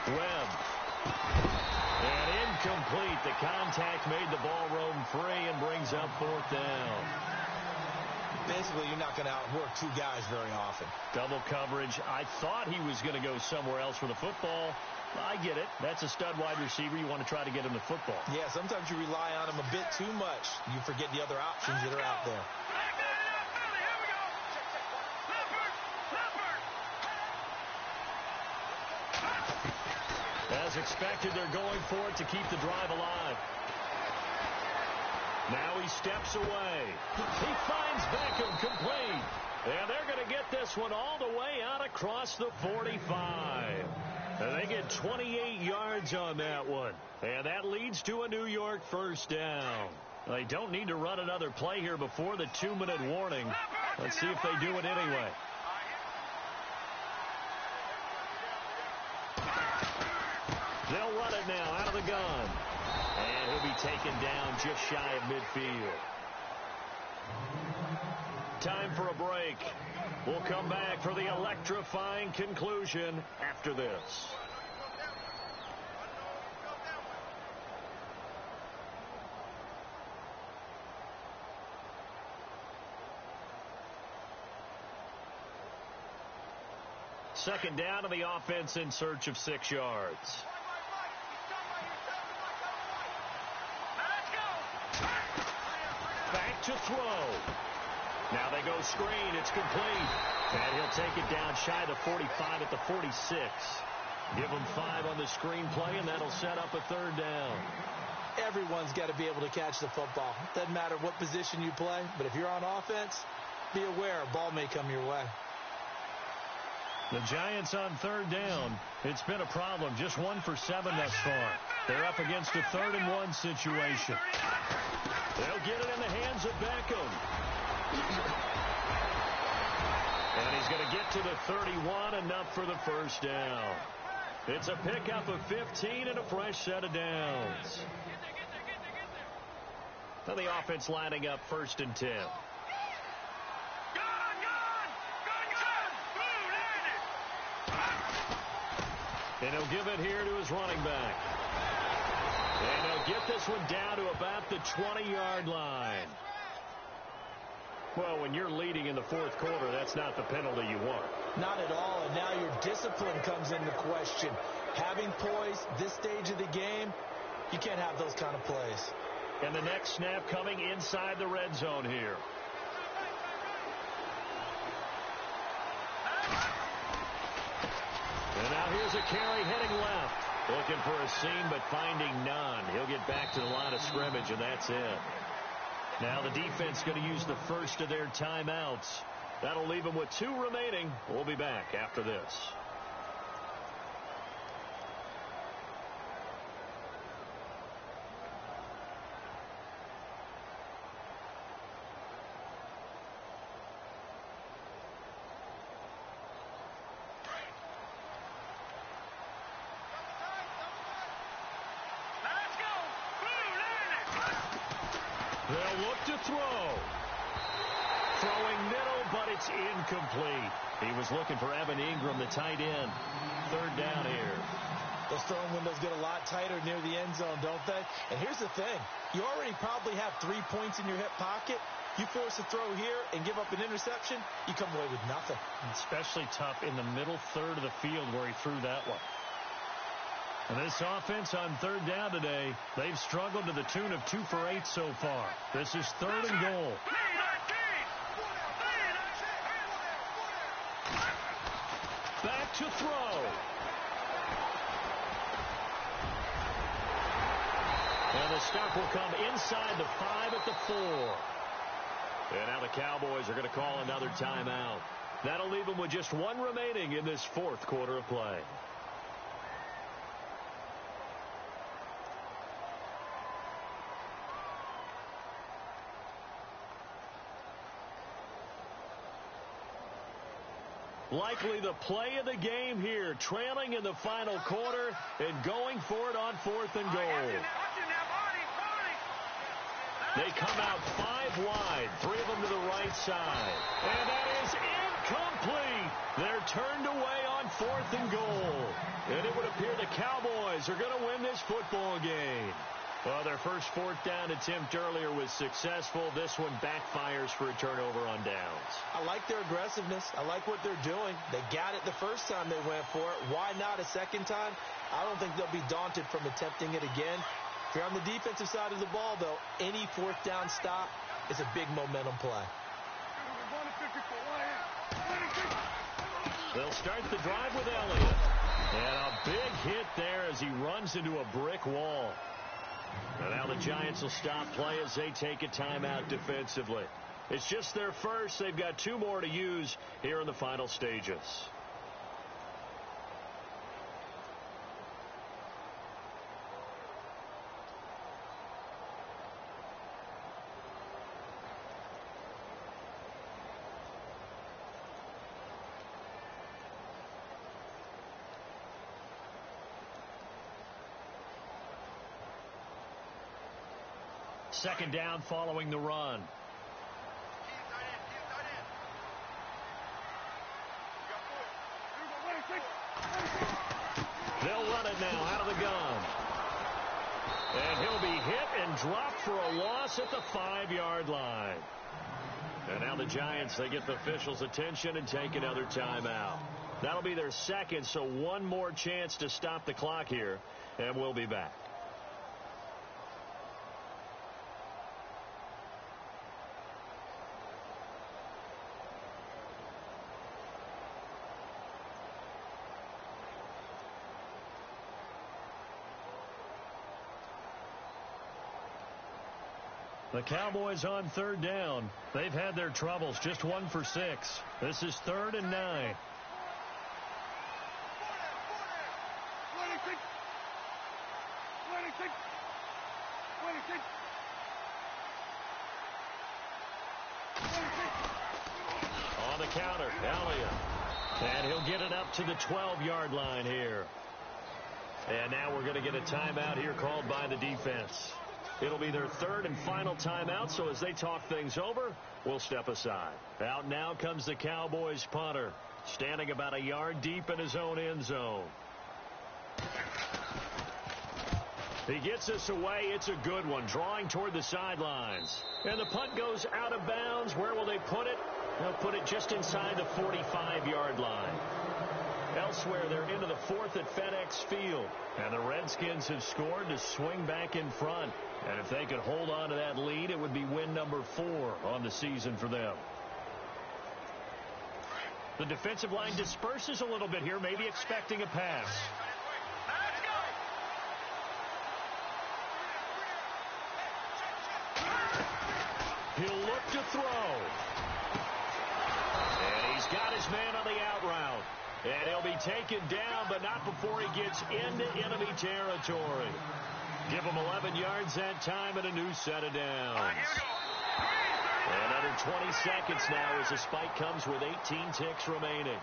Webb. And incomplete. The contact made the ball roam free and brings up fourth down. Basically, you're not going to outwork 2 guys very often. Double coverage. I thought he was going to go somewhere else for the football. I get it. That's a stud wide receiver. You want to try to get him the football. Yeah, sometimes you rely on him a bit too much. You forget the other options that are out there. As expected, they're going for it to keep the drive alive. Now he steps away. He finds Beckham complete. And they're going to get this one all the way out across the 45. And they get 28 yards on that one. And that leads to a New York first down. They don't need to run another play here before the 2-minute warning. Let's see if they do it anyway. They'll run it now out of the gun. And he'll be taken down just shy of midfield. Time for a break. We'll come back for the electrifying conclusion after this. Second down, and the offense in search of 6 yards. Back to throw. Now they go screen. It's complete. And he'll take it down shy of 45 at the 46. Give him 5 on the screen play, and that'll set up a third down. Everyone's got to be able to catch the football. Doesn't matter what position you play, but if you're on offense, be aware a ball may come your way. The Giants on third down. It's been a problem. Just 1 for 7 thus far. They're up against a 3rd-and-1 situation. They'll get it in the hands of Beckham. And he's going to get to the 31, enough for the first down. It's a pickup of 15 and a fresh set of downs. Now the offense lining up 1st and 10. And he'll give it here to his running back. And he'll get this one down to about the 20-yard line. Well, when you're leading in the fourth quarter, that's not the penalty you want. Not at all, and now your discipline comes into question. Having poise this stage of the game, you can't have those kind of plays. And the next snap coming inside the red zone here. And now here's a carry heading left. Looking for a seam, but finding none. He'll get back to the line of scrimmage, and that's it. Now the defense going to use the first of their timeouts. That'll leave them with 2 remaining. We'll be back after this. They'll look to throw. Throwing middle, but it's incomplete. He was looking for Evan Ingram, the tight end. 3rd down here. Those throwing windows get a lot tighter near the end zone, don't they? And here's the thing. You already probably have 3 points in your hip pocket. You force a throw here and give up an interception, you come away with nothing. Especially tough in the middle third of the field where he threw that one. And this offense on 3rd down today, they've struggled to the tune of 2 for 8 so far. This is 3rd and goal. Back to throw. And the stop will come inside the 5 at the 4. And now the Cowboys are going to call another timeout. That'll leave them with just 1 remaining in this 4th quarter of play. Likely the play of the game here, trailing in the final quarter and going for it on 4th and goal. They come out 5 wide, 3 of them to the right side. And that is incomplete. They're turned away on 4th and goal. And it would appear the Cowboys are going to win this football game. Well, their first 4th down attempt earlier was successful. This one backfires for a turnover on downs. I like their aggressiveness. I like what they're doing. They got it the first time they went for it. Why not a second time? I don't think they'll be daunted from attempting it again. If you're on the defensive side of the ball, though, any 4th down stop is a big momentum play. They'll start the drive with Elliott. And a big hit there as he runs into a brick wall. And now the Giants will stop play as they take a timeout defensively. It's just their first. They've got 2 more to use here in the final stages. Second down following the run. They'll run it now out of the gun. And he'll be hit and dropped for a loss at the 5-yard line. And now the Giants, they get the officials' attention and take another timeout. That'll be their second, so 1 more chance to stop the clock here, and we'll be back. The Cowboys on 3rd down. They've had their troubles. Just 1 for 6. This is 3rd and 9. On the counter, Elliott. And he'll get it up to the 12-yard line here. And now we're going to get a timeout here called by the defense. It'll be their 3rd and final timeout, so as they talk things over, we'll step aside. Out now comes the Cowboys punter, standing about a yard deep in his own end zone. He gets us away. It's a good one, drawing toward the sidelines. And the punt goes out of bounds. Where will they put it? They'll put it just inside the 45-yard line. Elsewhere, they're into the fourth at FedEx Field. And the Redskins have scored to swing back in front. And if they could hold on to that lead, it would be win number 4 on the season for them. The defensive line disperses a little bit here, maybe expecting a pass. Let's go. He'll look to throw. And he's got his man on the out route. And he'll be taken down, but not before he gets into enemy territory. Give him 11 yards that time and a new set of downs. And under 20 seconds now as the spike comes with 18 ticks remaining.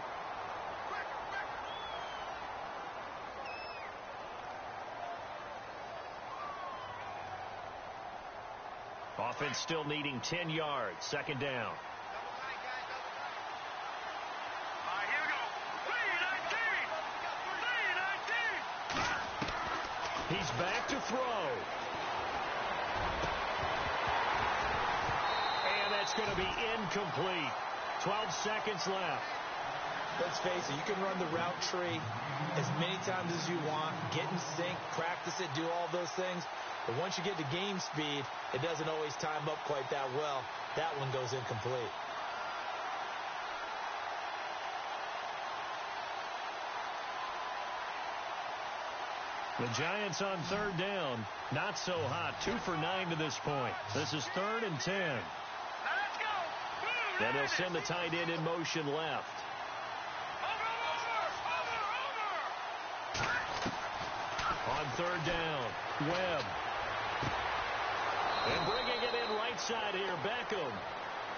Offense still needing 10 yards. Second down. He's back to throw. And that's going to be incomplete. 12 seconds left. Let's face it, you can run the route tree as many times as you want, get in sync, practice it, do all those things. But once you get to game speed, it doesn't always time up quite that well. That one goes incomplete. The Giants on third down. Not so hot. 2 for 9 to this point. This is 3rd and 10. Let's go. Then they'll send the tight end in motion left. On third down, Webb. And bringing it in right side here, Beckham.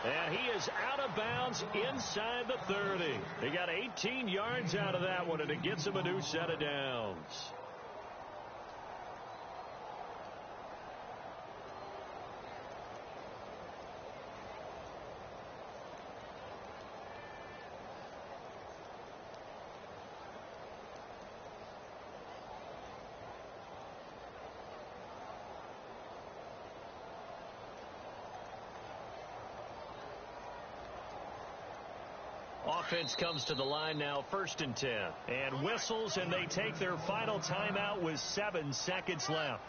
And he is out of bounds inside the 30. He got 18 yards out of that one, and it gets him a new set of downs. Offense comes to the line now, 1st and 10. And whistles, and they take their final timeout with 7 seconds left.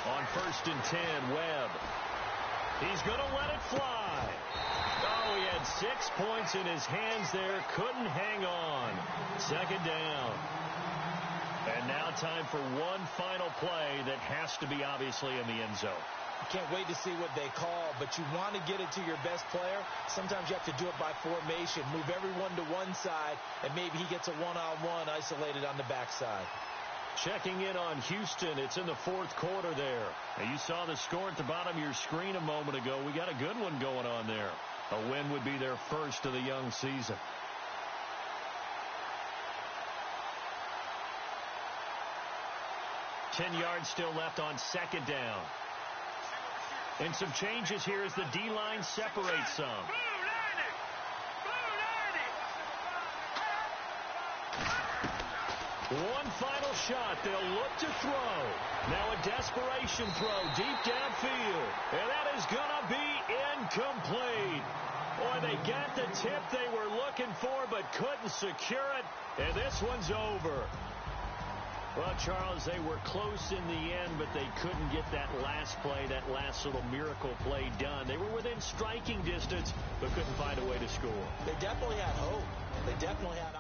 On 1st and 10, Webb. He's going to let it fly. Oh, he had 6 points in his hands there. Couldn't hang on. Second down. And now time for one final play that has to be obviously in the end zone. You can't wait to see what they call, but you want to get it to your best player. Sometimes you have to do it by formation. Move everyone to one side, and maybe he gets a one-on-one isolated on the backside. Checking in on Houston. It's in the 4th quarter there. Now, you saw the score at the bottom of your screen a moment ago. We got a good one going on there. A win would be their first of the young season. Ten yards still left on second down. And some changes here as the D-line separates some. One final shot. They'll look to throw. Now a desperation throw deep downfield. And that is going to be incomplete. Boy, they got the tip they were looking for but couldn't secure it. And this one's over. Well, Charles, they were close in the end, but they couldn't get that last play, that last little miracle play done. They were within striking distance, but couldn't find a way to score. They definitely had hope. They definitely had